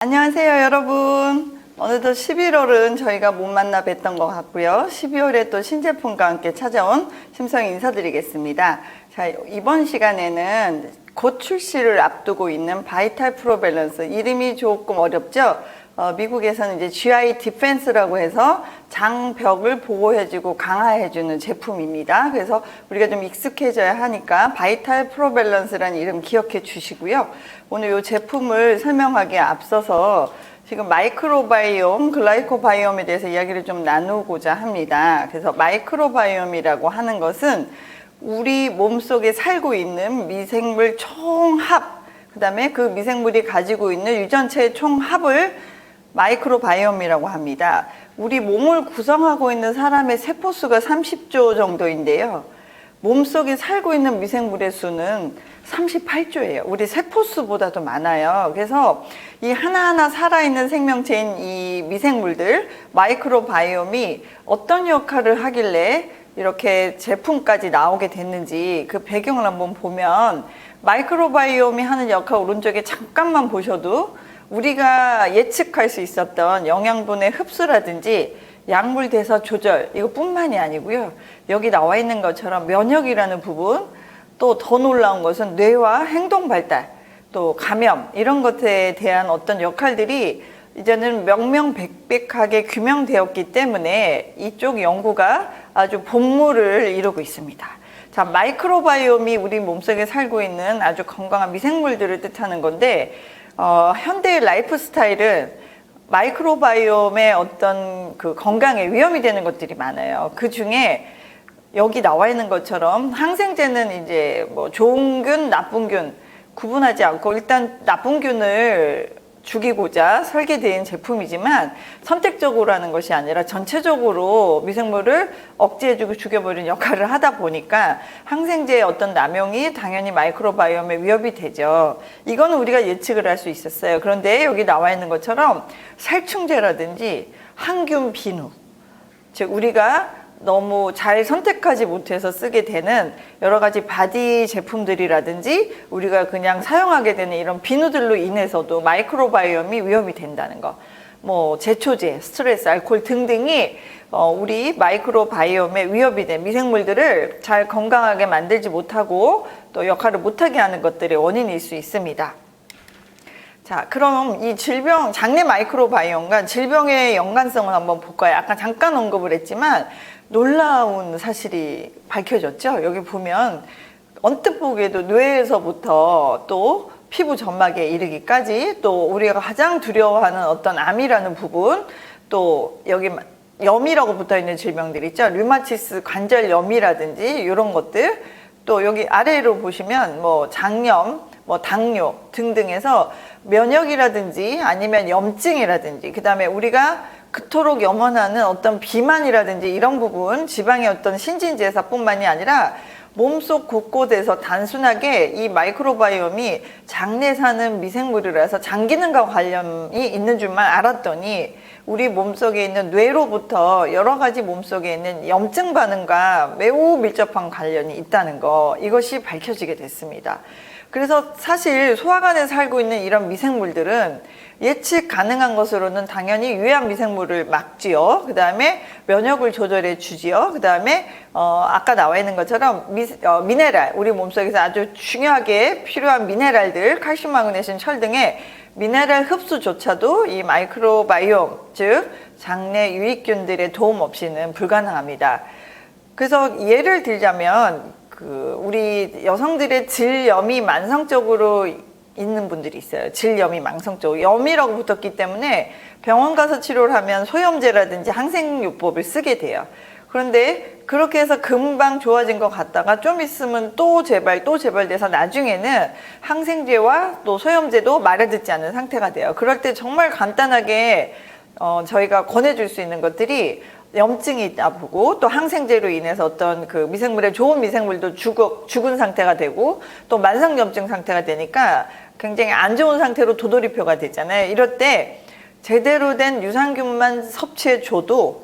안녕하세요, 여러분. 어느덧 11월은 저희가 못 만나 뵀던 것 같고요. 12월에 또 신제품과 함께 찾아온 심성희 인사드리겠습니다. 자, 이번 시간에는 곧 출시를 앞두고 있는 바이탈 프로 밸런스. 이름이 조금 어렵죠? 미국에서는 이제 GI 디펜스라고 해서 장벽을 보호해주고 강화해주는 제품입니다. 그래서 우리가 좀 익숙해져야 하니까 바이탈 프로 밸런스라는 이름 기억해 주시고요. 오늘 이 제품을 설명하기에 앞서서 지금 마이크로바이옴, 글라이코바이옴에 대해서 이야기를 좀 나누고자 합니다. 그래서 마이크로바이옴이라고 하는 것은 우리 몸속에 살고 있는 미생물 총합, 그 다음에 그 미생물이 가지고 있는 유전체의 총합을 마이크로바이옴이라고 합니다. 우리 몸을 구성하고 있는 사람의 세포수가 30조 정도인데요. 몸속에 살고 있는 미생물의 수는 38조예요. 우리 세포수보다도 많아요. 그래서 이 하나하나 살아있는 생명체인 이 미생물들, 마이크로바이옴이 어떤 역할을 하길래 이렇게 제품까지 나오게 됐는지 그 배경을 한번 보면 마이크로바이옴이 하는 역할 오른쪽에 잠깐만 보셔도 우리가 예측할 수 있었던 영양분의 흡수라든지 약물 대사 조절 이것뿐만이 아니고요. 여기 나와 있는 것처럼 면역이라는 부분, 또 더 놀라운 것은 뇌와 행동 발달, 또 감염 이런 것에 대한 어떤 역할들이 이제는 명명백백하게 규명되었기 때문에 이쪽 연구가 아주 본물을 이루고 있습니다. 자, 마이크로바이옴이 우리 몸속에 살고 있는 아주 건강한 미생물들을 뜻하는 건데 현대의 라이프 스타일은 마이크로바이옴의 어떤 그 건강에 위험이 되는 것들이 많아요. 그 중에 여기 나와 있는 것처럼 항생제는 이제 뭐 좋은 균, 나쁜 균 구분하지 않고 일단 나쁜 균을 죽이고자 설계된 제품이지만 선택적으로 하는 것이 아니라 전체적으로 미생물을 억제해주고 죽여버리는 역할을 하다 보니까 항생제의 어떤 남용이 당연히 마이크로바이옴에 위협이 되죠. 이거는 우리가 예측을 할 수 있었어요. 그런데 여기 나와 있는 것처럼 살충제라든지 항균 비누, 즉 우리가 너무 잘 선택하지 못해서 쓰게 되는 여러 가지 바디 제품들이라든지 우리가 그냥 사용하게 되는 이런 비누들로 인해서도 마이크로바이옴이 위험이 된다는 거. 뭐 제초제, 스트레스, 알코올 등등이 우리 마이크로바이옴에 위협이 된 미생물들을 잘 건강하게 만들지 못하고 또 역할을 못하게 하는 것들의 원인일 수 있습니다. 자, 그럼 이 질병, 장내 마이크로바이옴과 질병의 연관성을 한번 볼까요? 아까 잠깐 언급을 했지만 놀라운 사실이 밝혀졌죠. 여기 보면 언뜻 보기에도 뇌에서부터 또 피부 점막에 이르기까지 또 우리가 가장 두려워하는 어떤 암이라는 부분, 또 여기 염이라고 붙어있는 질병들 있죠. 류마티스 관절염이라든지 이런 것들, 또 여기 아래로 보시면 뭐 장염, 뭐 당뇨 등등해서 면역이라든지 아니면 염증이라든지 그 다음에 우리가 그토록 염원하는 어떤 비만이라든지 이런 부분, 지방의 어떤 신진대사뿐만이 아니라 몸속 곳곳에서 단순하게 이 마이크로바이옴이 장내에 사는 미생물이라서 장기능과 관련이 있는 줄만 알았더니 우리 몸속에 있는 뇌로부터 여러 가지 몸속에 있는 염증 반응과 매우 밀접한 관련이 있다는 거, 이것이 밝혀지게 됐습니다. 그래서 사실 소화관에 살고 있는 이런 미생물들은 예측 가능한 것으로는 당연히 유해한 미생물을 막지요. 그 다음에 면역을 조절해 주지요. 그 다음에 아까 나와 있는 것처럼 미네랄, 우리 몸속에서 아주 중요하게 필요한 미네랄들, 칼슘, 마그네슘, 철 등의 미네랄 흡수조차도 이 마이크로바이옴, 즉 장내 유익균들의 도움 없이는 불가능합니다. 그래서 예를 들자면 우리 여성들의 질염이 만성적으로 있는 분들이 있어요. 질염이 만성적으로 염이라고 붙었기 때문에 병원 가서 치료를 하면 소염제라든지 항생요법을 쓰게 돼요. 그런데 그렇게 해서 금방 좋아진 것 같다가 좀 있으면 또 재발돼서 나중에는 항생제와 또 소염제도 말을 듣지 않는 상태가 돼요. 그럴 때 정말 간단하게 저희가 권해줄 수 있는 것들이 염증이 있다 보고 또 항생제로 인해서 어떤 그 미생물의 좋은 미생물도 죽은 상태가 되고 또 만성염증 상태가 되니까 굉장히 안 좋은 상태로 도돌이표가 되잖아요. 이럴 때 제대로 된 유산균만 섭취해줘도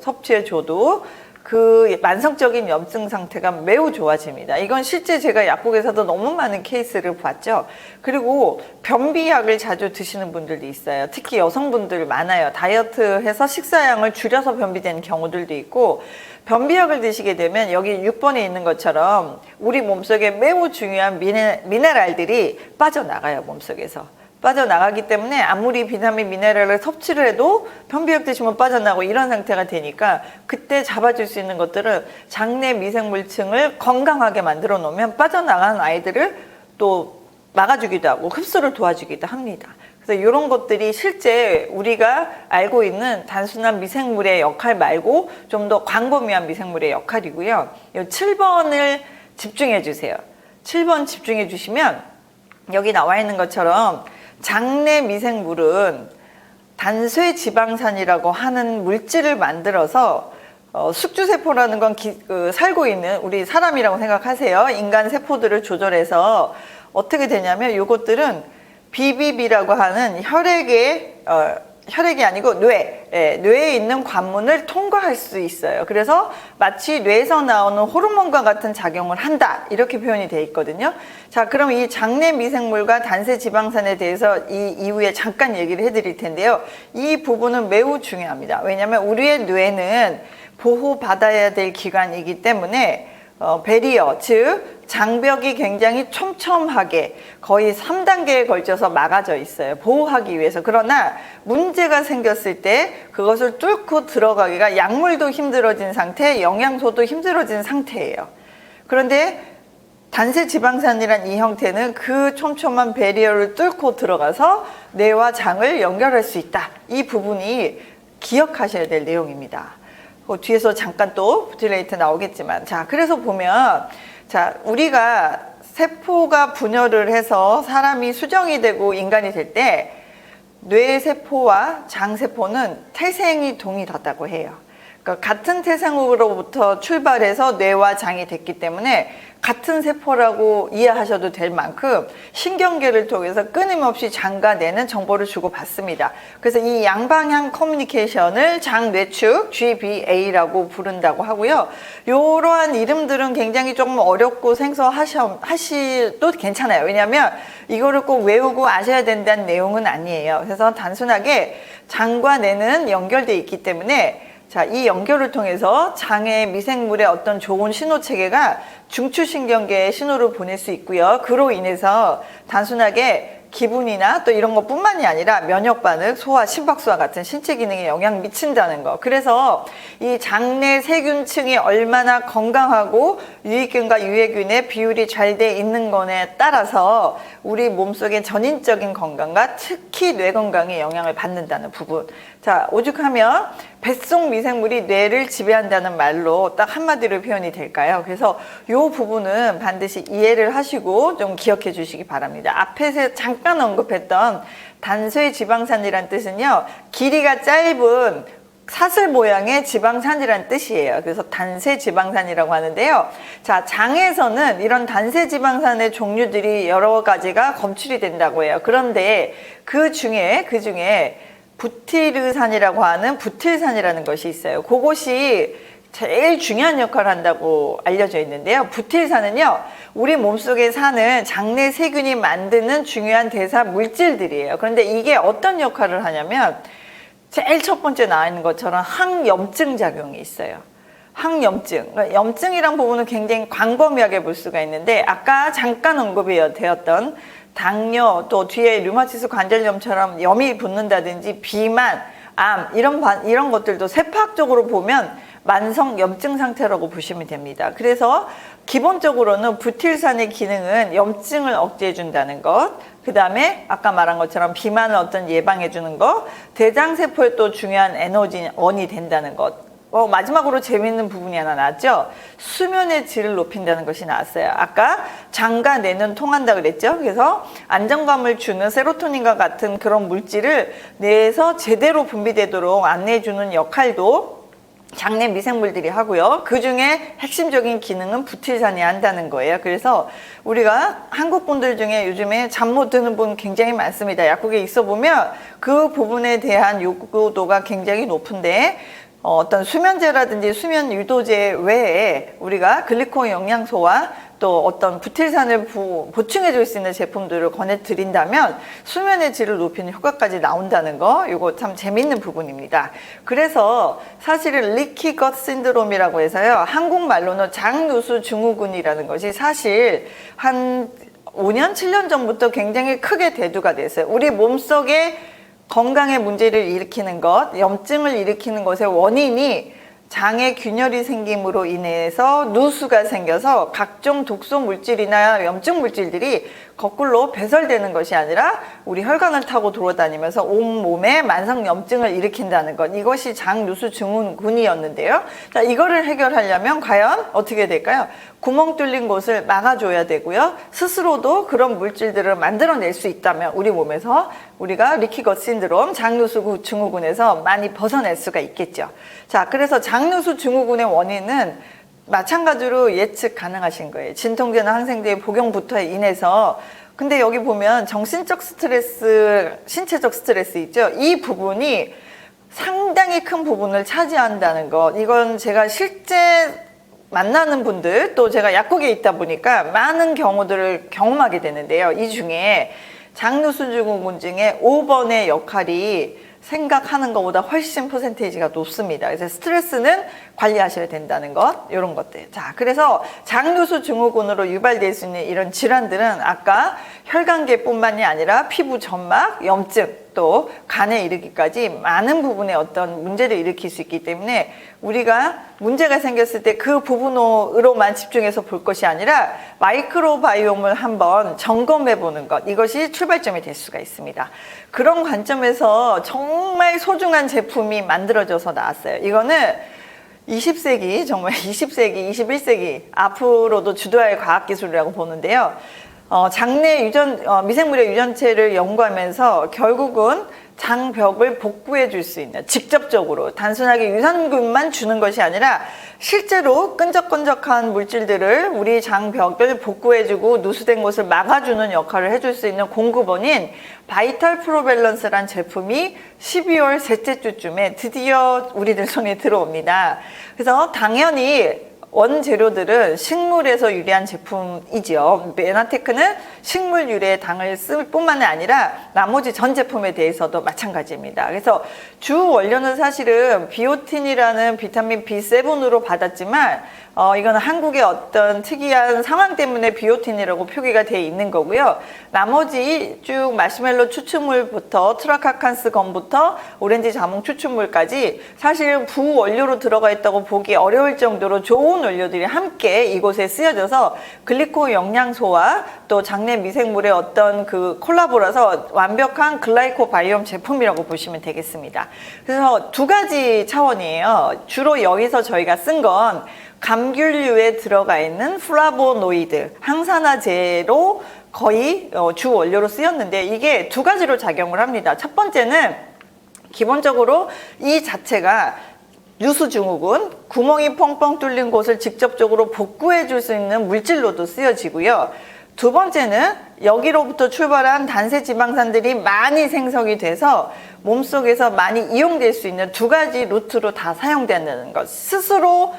그 만성적인 염증 상태가 매우 좋아집니다. 이건 실제 제가 약국에서도 너무 많은 케이스를 봤죠. 그리고 변비약을 자주 드시는 분들도 있어요. 특히 여성분들 많아요. 다이어트해서 식사량을 줄여서 변비되는 경우들도 있고, 변비약을 드시게 되면 여기 6번에 있는 것처럼 우리 몸속에 매우 중요한 미네랄들이 빠져나가요, 몸속에서. 빠져나가기 때문에 아무리 비타민 미네랄을 섭취를 해도 변비약 드시면 빠져나가고 이런 상태가 되니까, 그때 잡아줄 수 있는 것들은 장내 미생물층을 건강하게 만들어 놓으면 빠져나가는 아이들을 또 막아주기도 하고 흡수를 도와주기도 합니다. 그래서 이런 것들이 실제 우리가 알고 있는 단순한 미생물의 역할 말고 좀 더 광범위한 미생물의 역할이고요. 이 7번을 집중해 주세요. 7번 집중해 주시면 여기 나와 있는 것처럼 장내 미생물은 단쇄지방산이라고 하는 물질을 만들어서 숙주세포라는 건 살고 있는 우리 사람이라고 생각하세요. 인간 세포들을 조절해서 어떻게 되냐면 이것들은 BBB라고 하는 혈액이 아니고 뇌에 있는 관문을 통과할 수 있어요. 그래서 마치 뇌에서 나오는 호르몬과 같은 작용을 한다, 이렇게 표현이 돼 있거든요. 자, 그럼 이 장내 미생물과 단세 지방산에 대해서 이 이후에 잠깐 얘기를 해드릴 텐데요. 이 부분은 매우 중요합니다. 왜냐하면 우리의 뇌는 보호받아야 될 기관이기 때문에 베리어, 즉 장벽이 굉장히 촘촘하게 거의 3단계에 걸쳐서 막아져 있어요. 보호하기 위해서. 그러나 문제가 생겼을 때 그것을 뚫고 들어가기가 약물도 힘들어진 상태, 영양소도 힘들어진 상태예요. 그런데 단세지방산이란 이 형태는 그 촘촘한 베리어를 뚫고 들어가서 뇌와 장을 연결할 수 있다. 이 부분이 기억하셔야 될 내용입니다. 뒤에서 잠깐 또 부틸레이트 나오겠지만, 자, 그래서 보면, 자, 우리가 세포가 분열을 해서 사람이 수정이 되고 인간이 될 때 뇌세포와 장세포는 태생이 동일하다고 해요. 그러니까 같은 태생으로부터 출발해서 뇌와 장이 됐기 때문에 같은 세포라고 이해하셔도 될 만큼 신경계를 통해서 끊임없이 장과 뇌는 정보를 주고받습니다. 그래서 이 양방향 커뮤니케이션을 장뇌축 GBA라고 부른다고 하고요. 이러한 이름들은 굉장히 조금 어렵고 생소하셔도 괜찮아요. 왜냐하면 이거를 꼭 외우고 아셔야 된다는 내용은 아니에요. 그래서 단순하게 장과 뇌는 연결되어 있기 때문에, 자, 이 연결을 통해서 장의 미생물의 어떤 좋은 신호 체계가 중추신경계에 신호를 보낼 수 있고요. 그로 인해서 단순하게 기분이나 또 이런 것뿐만이 아니라 면역 반응, 소화, 심박수와 같은 신체 기능에 영향을 미친다는 거. 그래서 이 장내 세균층이 얼마나 건강하고 유익균과 유해균의 비율이 잘 돼 있는 거에 따라서 우리 몸속의 전인적인 건강과 특히 뇌 건강에 영향을 받는다는 부분. 자, 오죽하면 뱃속 미생물이 뇌를 지배한다는 말로 딱 한마디로 표현이 될까요? 그래서 이 부분은 반드시 이해를 하시고 좀 기억해 주시기 바랍니다. 앞에서 잠깐 언급했던 단쇄지방산이란 뜻은요, 길이가 짧은 사슬 모양의 지방산이란 뜻이에요. 그래서 단세지방산이라고 하는데요. 자, 장에서는 이런 단세지방산의 종류들이 여러 가지가 검출이 된다고 해요. 그런데 그 중에 부티르산이라고 하는 부틸산이라는 것이 있어요. 그것이 제일 중요한 역할을 한다고 알려져 있는데요. 부틸산은요, 우리 몸속에 사는 장내 세균이 만드는 중요한 대사 물질들이에요. 그런데 이게 어떤 역할을 하냐면, 제일 첫 번째 나와 있는 것처럼 항염증 작용이 있어요. 항염증. 염증이란 부분은 굉장히 광범위하게 볼 수가 있는데, 아까 잠깐 언급이 되었던 당뇨, 또 뒤에 류마티스 관절염처럼 염이 붙는다든지 비만, 암, 이런 것들도 세부학적으로 보면 만성 염증 상태라고 보시면 됩니다. 그래서 기본적으로는 부틸산의 기능은 염증을 억제해 준다는 것, 그 다음에 아까 말한 것처럼 비만을 예방해 주는 것, 대장세포의 또 중요한 에너지원이 된다는 것. 마지막으로 재미있는 부분이 하나 나왔죠. 수면의 질을 높인다는 것이 나왔어요. 아까 장과 뇌는 통한다 그랬죠. 그래서 안정감을 주는 세로토닌과 같은 그런 물질을 뇌에서 제대로 분비되도록 안내해 주는 역할도 장내 미생물들이 하고요. 그 중에 핵심적인 기능은 부틸산이 한다는 거예요. 그래서 우리가 한국 분들 중에 요즘에 잠 못 드는 분 굉장히 많습니다. 약국에 있어 보면 그 부분에 대한 요구도가 굉장히 높은데, 어떤 수면제라든지 수면 유도제 외에 우리가 글리코겐 영양소와 또 어떤 부틸산을 보충해 줄 수 있는 제품들을 권해드린다면 수면의 질을 높이는 효과까지 나온다는 거, 이거 참 재밌는 부분입니다. 그래서 사실은 리키 것 신드롬이라고 해서요, 한국말로는 장누수 증후군이라는 것이 사실 한 5년, 7년 전부터 굉장히 크게 대두가 됐어요. 우리 몸속에 건강의 문제를 일으키는 것, 염증을 일으키는 것의 원인이 장에 균열이 생김으로 인해서 누수가 생겨서 각종 독소 물질이나 염증 물질들이 거꾸로 배설되는 것이 아니라 우리 혈관을 타고 돌아다니면서 온몸에 만성 염증을 일으킨다는 것, 이것이 장누수 증후군이었는데요. 자, 이거를 해결하려면 과연 어떻게 될까요? 구멍 뚫린 곳을 막아줘야 되고요. 스스로도 그런 물질들을 만들어낼 수 있다면 우리 몸에서 우리가 리키 것 신드롬, 장누수 증후군에서 많이 벗어날 수가 있겠죠. 자, 그래서 장누수 증후군의 원인은 마찬가지로 예측 가능하신 거예요. 진통제나 항생제의 복용부터 인해서. 근데 여기 보면 정신적 스트레스, 신체적 스트레스 있죠? 이 부분이 상당히 큰 부분을 차지한다는 것. 이건 제가 실제 만나는 분들, 또 제가 약국에 있다 보니까 많은 경우들을 경험하게 되는데요. 이 중에 장누수 증후군 중에 5번의 역할이 생각하는 것보다 훨씬 퍼센테이지가 높습니다. 그래서 스트레스는 관리하셔야 된다는 것, 이런 것들. 자, 그래서 장누수 증후군으로 유발될 수 있는 이런 질환들은 아까 혈관계뿐만이 아니라 피부 점막, 염증, 또 간에 이르기까지 많은 부분에 어떤 문제를 일으킬 수 있기 때문에 우리가 문제가 생겼을 때 그 부분으로만 집중해서 볼 것이 아니라 마이크로바이옴을 한번 점검해 보는 것, 이것이 출발점이 될 수가 있습니다. 그런 관점에서 정말 소중한 제품이 만들어져서 나왔어요. 이거는 20세기, 정말 20세기, 21세기 앞으로도 주도할 과학기술이라고 보는데요. 장내 미생물의 유전체를 연구하면서 결국은 장벽을 복구해 줄 수 있는, 직접적으로 단순하게 유산균만 주는 것이 아니라 실제로 끈적끈적한 물질들을 우리 장벽을 복구해 주고 누수된 곳을 막아주는 역할을 해줄 수 있는 공급원인 바이탈 프로밸런스란 제품이 12월 셋째 주쯤에 드디어 우리들 손에 들어옵니다. 그래서 당연히 원재료들은 식물에서 유래한 제품이죠. 메나테크는 식물 유래의 당을 쓸 뿐만 아니라 나머지 전 제품에 대해서도 마찬가지입니다. 그래서 주 원료는 사실은 비오틴이라는 비타민 B7으로 받았지만 이거는 한국의 어떤 특이한 상황 때문에 비오틴이라고 표기가 되어 있는 거고요. 나머지 쭉 마시멜로 추출물부터 트라카칸스 검부터 오렌지 자몽 추출물까지 사실 부원료로 들어가 있다고 보기 어려울 정도로 좋은 원료들이 함께 이곳에 쓰여져서 글리코 영양소와 또 장내 미생물의 어떤 그 콜라보라서 완벽한 글라이코바이옴 제품이라고 보시면 되겠습니다. 그래서 두 가지 차원이에요. 주로 여기서 저희가 쓴 건 감귤류에 들어가 있는 플라보노이드, 항산화제로 거의 주 원료로 쓰였는데 이게 두 가지로 작용을 합니다. 첫 번째는 기본적으로 이 자체가 누수증후군, 구멍이 펑펑 뚫린 곳을 직접적으로 복구해 줄 수 있는 물질로도 쓰여지고요. 두 번째는 여기로부터 출발한 단세 지방산들이 많이 생성이 돼서 몸속에서 많이 이용될 수 있는 두 가지 루트로 다 사용되는 것. 스스로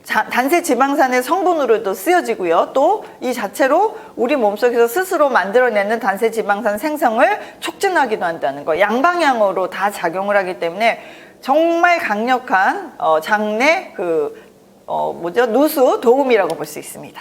단세 지방산의 성분으로도 쓰여지고요. 또 이 자체로 우리 몸속에서 스스로 만들어내는 단세 지방산 생성을 촉진하기도 한다는 거. 양방향으로 다 작용을 하기 때문에 정말 강력한 장내 누수 도움이라고 볼 수 있습니다.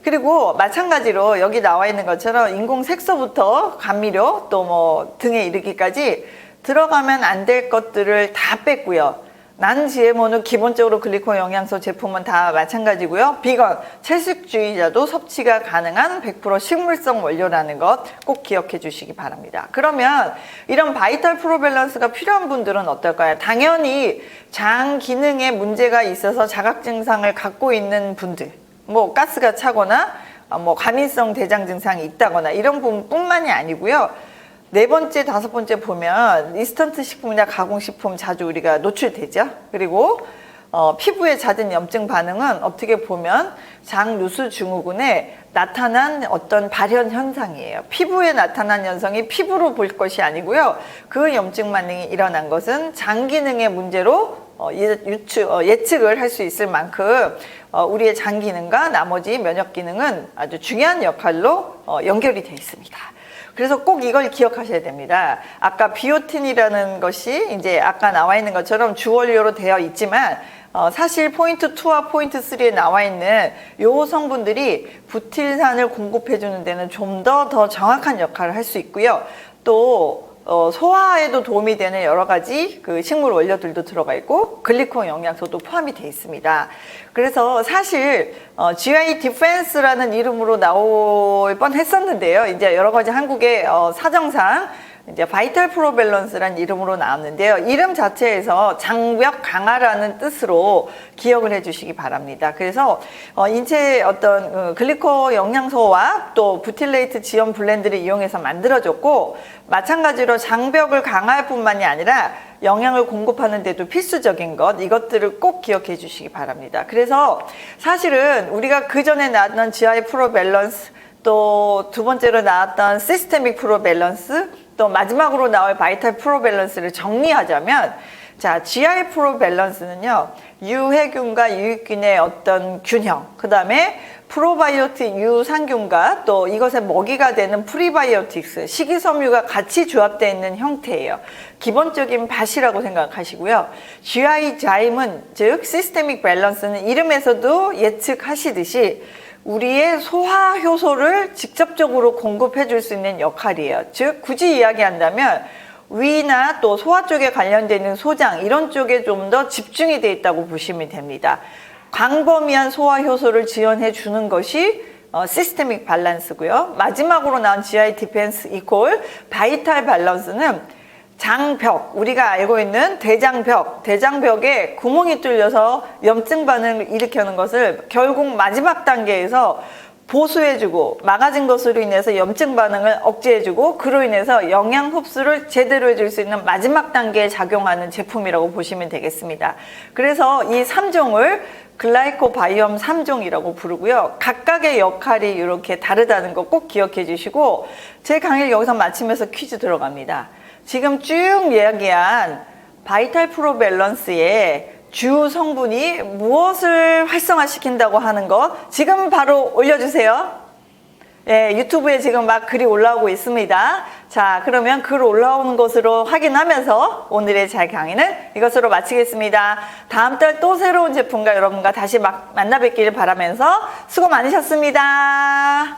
그리고 마찬가지로 여기 나와 있는 것처럼 인공 색소부터 감미료 또 뭐 등에 이르기까지 들어가면 안 될 것들을 다 뺐고요. 난 GMO는 기본적으로 글리코 영양소 제품은 다 마찬가지고요. 비건, 채식주의자도 섭취가 가능한 100% 식물성 원료라는 것 꼭 기억해 주시기 바랍니다. 그러면 이런 바이탈 프로밸런스가 필요한 분들은 어떨까요? 당연히 장 기능에 문제가 있어서 자각 증상을 갖고 있는 분들, 뭐 가스가 차거나 뭐 과민성 대장 증상이 있다거나 이런 부분뿐만이 아니고요. 네 번째, 다섯 번째 보면 인스턴트 식품이나 가공식품 자주 우리가 노출되죠. 그리고 피부의 잦은 염증 반응은 어떻게 보면 장누수 증후군에 나타난 어떤 발현 현상이에요. 피부에 나타난 현상이 피부로 볼 것이 아니고요. 그 염증 반응이 일어난 것은 장 기능의 문제로 예측을 할 수 있을 만큼 우리의 장 기능과 나머지 면역 기능은 아주 중요한 역할로 연결이 되어 있습니다. 그래서 꼭 이걸 기억하셔야 됩니다. 아까 비오틴이라는 것이 이제 아까 나와 있는 것처럼 주원료로 되어 있지만 사실 포인트 2와 포인트 3에 나와 있는 요 성분들이 부틸산을 공급해 주는 데는 좀 더 정확한 역할을 할 수 있고요. 또 소화에도 도움이 되는 여러 가지 그 식물 원료들도 들어가 있고 글리콘 영양소도 포함이 되어 있습니다. 그래서 사실 GI 디펜스라는 이름으로 나올 뻔했었는데요. 이제 여러 가지 한국의 사정상 이제 바이탈 프로 밸런스라는 이름으로 나왔는데요. 이름 자체에서 장벽 강화라는 뜻으로 기억을 해주시기 바랍니다. 그래서 인체의 어떤 글리코 영양소와 또 부틸레이트 지원 블렌드를 이용해서 만들어졌고, 마찬가지로 장벽을 강화할 뿐만이 아니라 영양을 공급하는 데도 필수적인 이것들을 꼭 기억해 주시기 바랍니다. 그래서 사실은 우리가 그 전에 나왔던 GI 프로 밸런스, 또 두 번째로 나왔던 시스테믹 프로 밸런스, 또 마지막으로 나올 바이탈 프로 밸런스를 정리하자면, 자, GI 프로 밸런스는요, 유해균과 유익균의 어떤 균형, 그 다음에 프로바이오틱 유산균과 또 이것의 먹이가 되는 프리바이오틱스, 식이섬유가 같이 조합되어 있는 형태예요. 기본적인 밭이라고 생각하시고요. GI 자임은, 즉 시스테믹 밸런스는 이름에서도 예측하시듯이 우리의 소화 효소를 직접적으로 공급해 줄 수 있는 역할이에요. 즉 굳이 이야기한다면 위나 또 소화 쪽에 관련되어 있는 소장, 이런 쪽에 좀 더 집중이 되어 있다고 보시면 됩니다. 광범위한 소화 효소를 지원해 주는 것이 시스테믹 밸런스고요. 마지막으로 나온 GI 디펜스 이퀄 바이탈 밸런스는 장벽, 우리가 알고 있는 대장벽에 구멍이 뚫려서 염증 반응을 일으키는 것을 결국 마지막 단계에서 보수해주고, 막아진 것으로 인해서 염증 반응을 억제해주고, 그로 인해서 영양 흡수를 제대로 해줄 수 있는 마지막 단계에 작용하는 제품이라고 보시면 되겠습니다. 그래서 이 3종을 글라이코바이옴 3종이라고 부르고요. 각각의 역할이 이렇게 다르다는 거 꼭 기억해 주시고, 제 강의를 여기서 마치면서 퀴즈 들어갑니다. 지금 쭉 이야기한 바이탈 프로 밸런스의 주 성분이 무엇을 활성화시킨다고 하는 거 지금 바로 올려주세요. 예, 유튜브에 지금 막 글이 올라오고 있습니다. 자, 그러면 글 올라오는 것으로 확인하면서 오늘의 제 강의는 이것으로 마치겠습니다. 다음 달 또 새로운 제품과 여러분과 다시 만나 뵙기를 바라면서 수고 많으셨습니다.